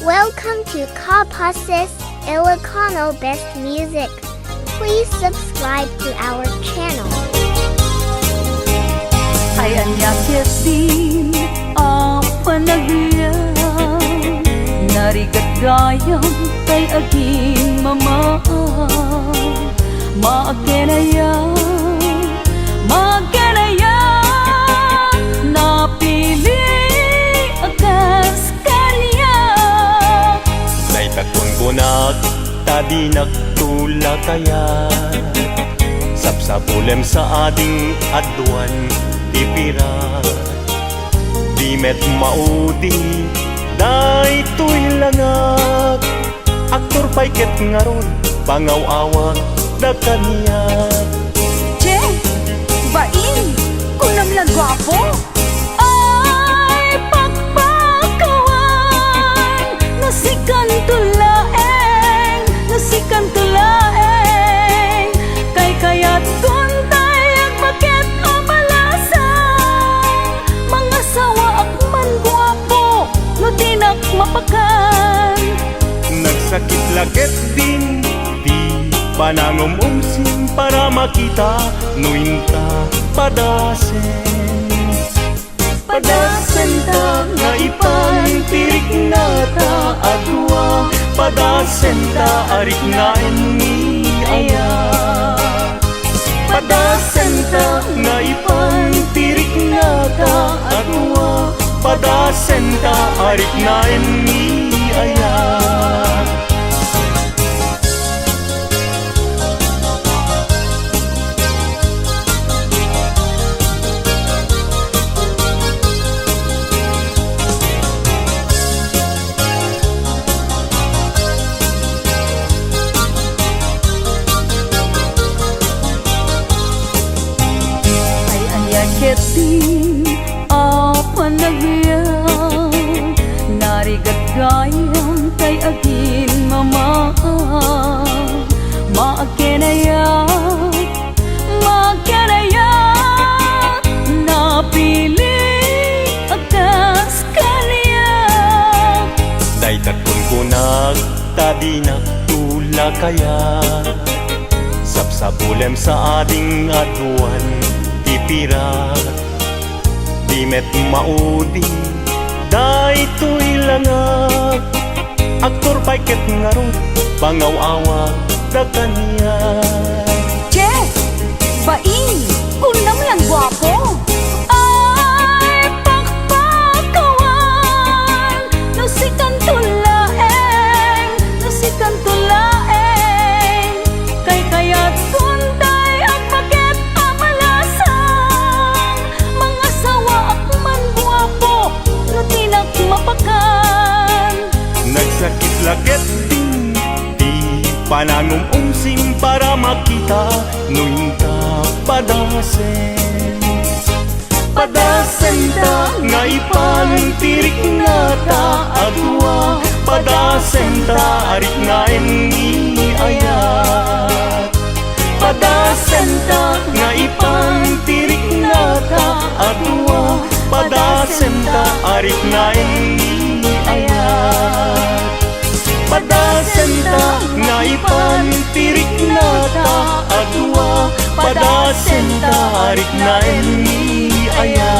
Welcome to Kapasis Ilocano Best Music. Please subscribe to our channel. Ay anyakit din ang panagbiyan, narigat gayam kay aking mama. Maakenaya napili akas kanya. Naitakon ko tadi nagtula kaya sapsapulem sa ating adwan tipira. Di met maudi daytoy langag aktor payket ngaron pangaw-awag da kaniya. Che, bain, kunam lang gwapo. Ay, pagpakawan, nasikan tulaeng, kay kayat kuntay ang bakit amalasang. Mga sawa akman gwapo, no tinak mapakan. Nagsakit laget din di panangumumsim para makita nuinta padasen ta nga ipantirik na ta adwa padasen ta arik na ni aya padasen ta nga ipantirik na ta adwa padasen ta arik na ni aya. Ketin apa nagbiyan, narigat gayam kay akin mama. Maakenaya napili akas kaniya. Daytakon ko tadi nagtula kaya sapsapulem sa ating adwan tipira. Di met maudi daytoy langag aktor payket ngaron pangaw-awag da kaniya. Che, bain, kunam lang gwapo. Ay, pakpakawan, nasikan tulaeng, kay kayat kuntay ang bakit amalasang. Mga sawa akman gwapo, no tinak mapakan. Nagsakit laget din di panangumumsim para makita nuinta padasen ta nga ipantirik na ta adwa padasen ta arik nga ni aya padasen ta nga ipantirik na ta adwa padasen ta arik nga ni aya padasen ta nga ipantirik na ta adwa padasen ta arik na ni aya.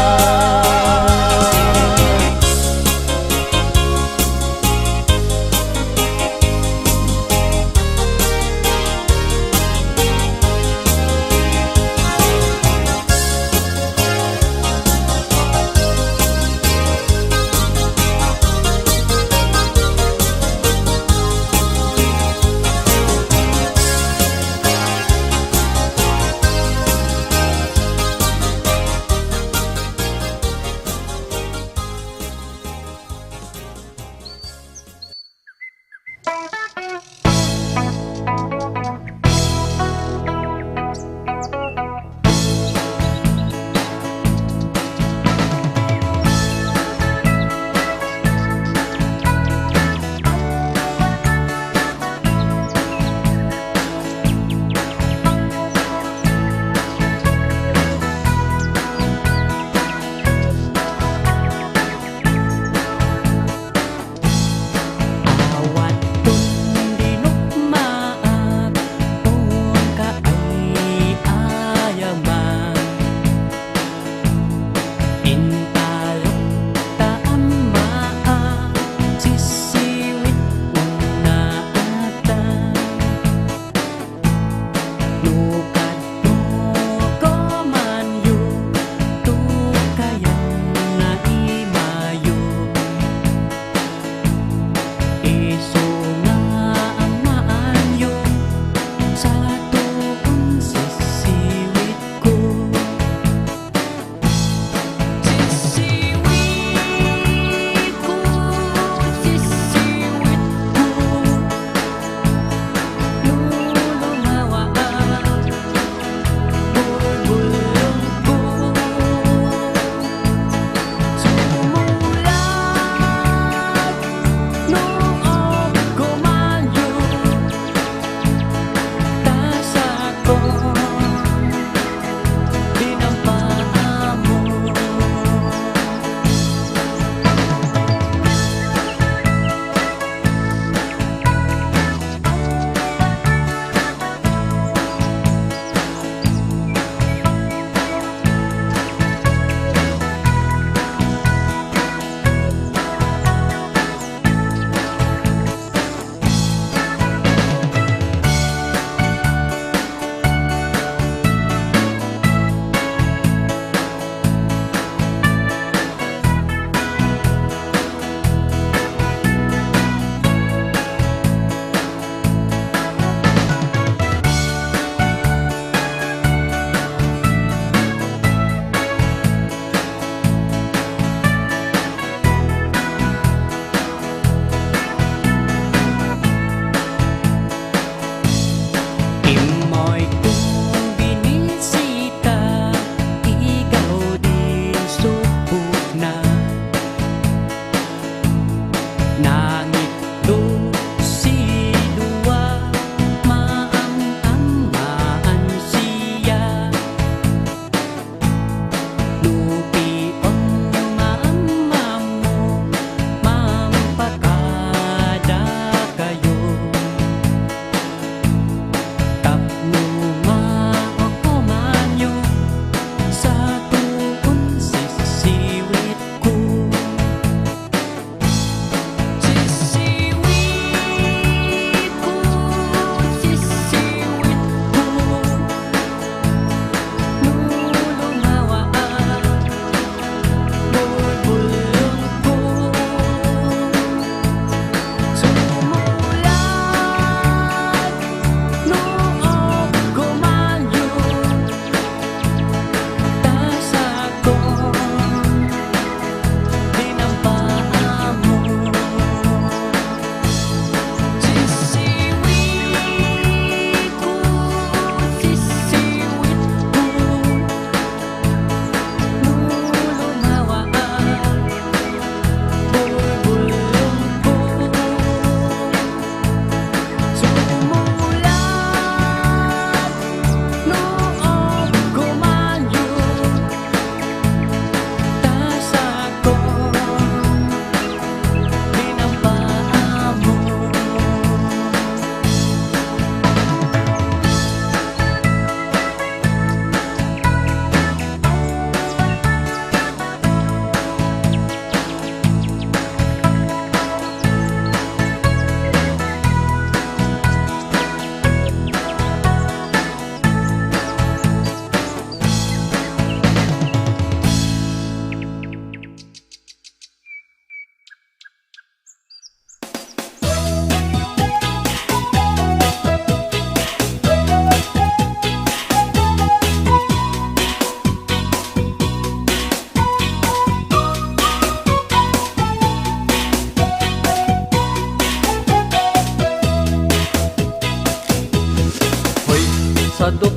sadot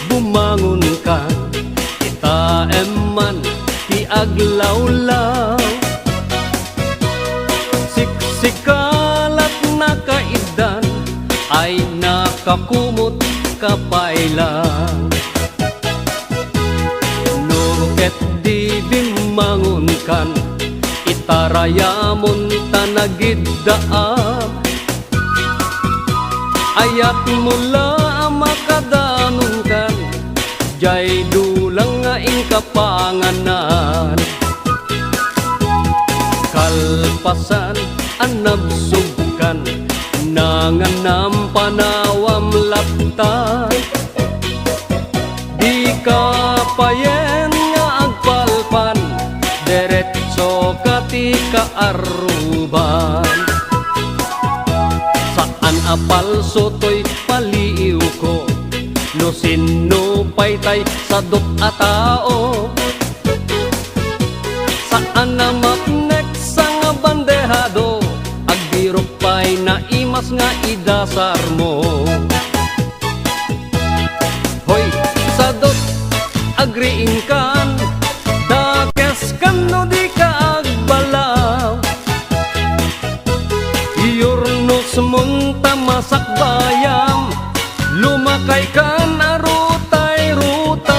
bumangon ka, itaem man ti aglawlaw. Siksikalat na kaidan ay nakakumot kapailang. No ket di bimangon kan, itarayamon tanagiddaam. Ayat mula makadanon kan, jay dulang nga ingkapanganan. Kalpasan anabsugkan, nanganam panawam laptan. Di ka payen nga agpalpan, deretso kati kaaruban. Saan apal sotoy paliiw ko, no sino paytay sadot a tao. Saan na mapnek sa bandehado, agbirok pay na imas nga idasar mo. Hoy, sadot agriin kan, dakes kan no di ka agbalaw. Iyornos munta masak bayam, lumakay kan arutay-rutay.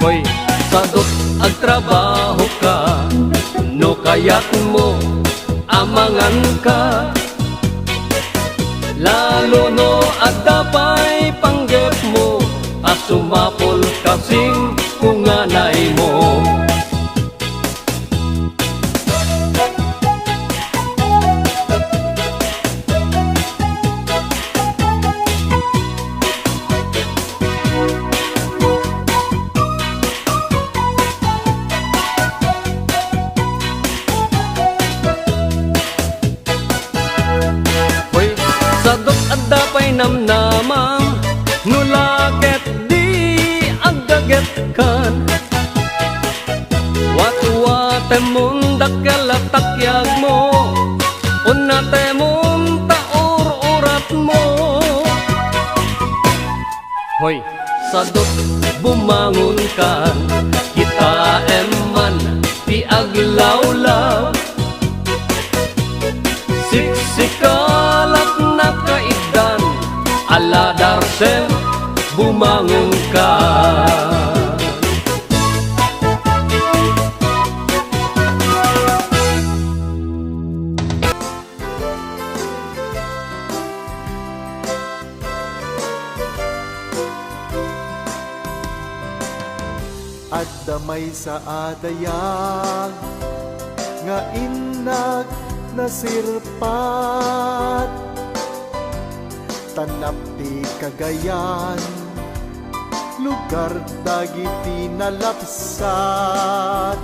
Hoy, sadot agtrabaho ka, no kayat mo amangan ka. Lalo no adapay panggep mo, asumapol kasing kunganay mo. Sadot adapay namnamam, nulaket di agaget kan. Watu-wate mong dakalatakyak mo, unate mong taur-urat mo. Hoy, sadot bumangon kan, kita eman ti aglawlaw. Siksikalat na kaidan, aladarsem bumangon ka. At damay sa adayag nga inag nasirpat, tanap ti Cagayan, lugar dagiti nalapsat.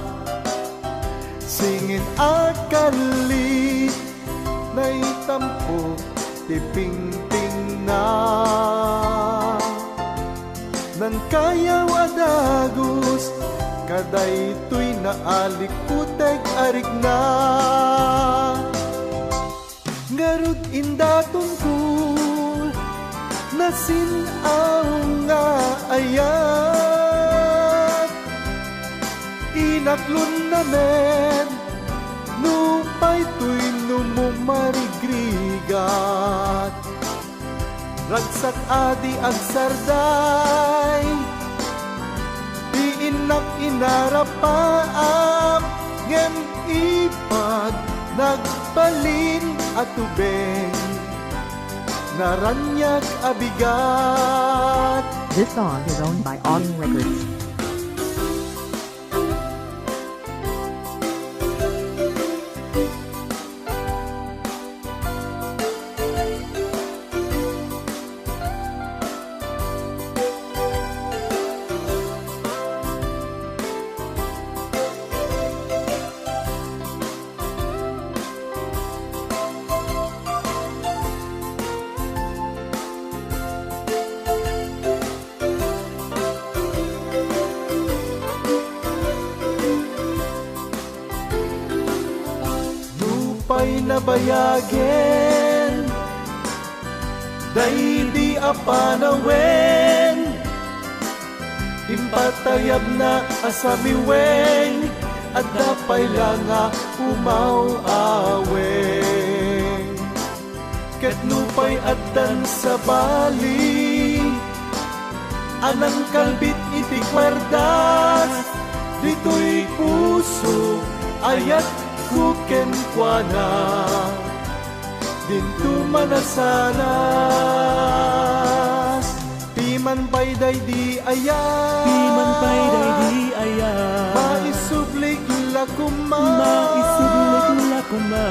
Singin akali na itampo ti pingping na, nang kayaw adagus kaday tuy naalikuteg arigna. Ngarud indaton ko nasinaw nga ayat, inaklon namen nupay tuy numumarigrigat. Ragsak adi agsarday, inak inarapaam, ngem ipag nagbalin at tubeng, naranyag abigat. This song is owned by Autumn Records. Pay nabayagin, day di apanawen, impatayab na asamiweng, at dapay lang nga umaw-aweng. Ket nupay addan sa bali, anang kalbit iti kwerdas, dito'y puso ayat kuken kuana, dinto manasanas. Piman payday di ayat, Piman payday di ayat, maisublik lakuma, maisublik lakuma.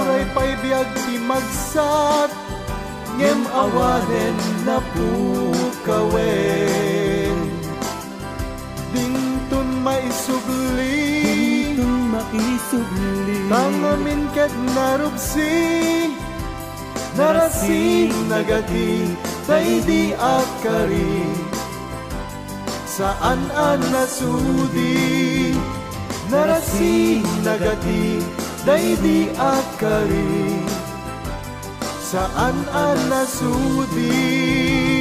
uray pay biag di magsat, ngem awanen na pukawen. Dington maisubli, Itong maisubli, tangamin ket narupsi, narasi nagati, tay di akari. Saan an nasudi, narasi nagati, tay di akari. Saan an nasudi.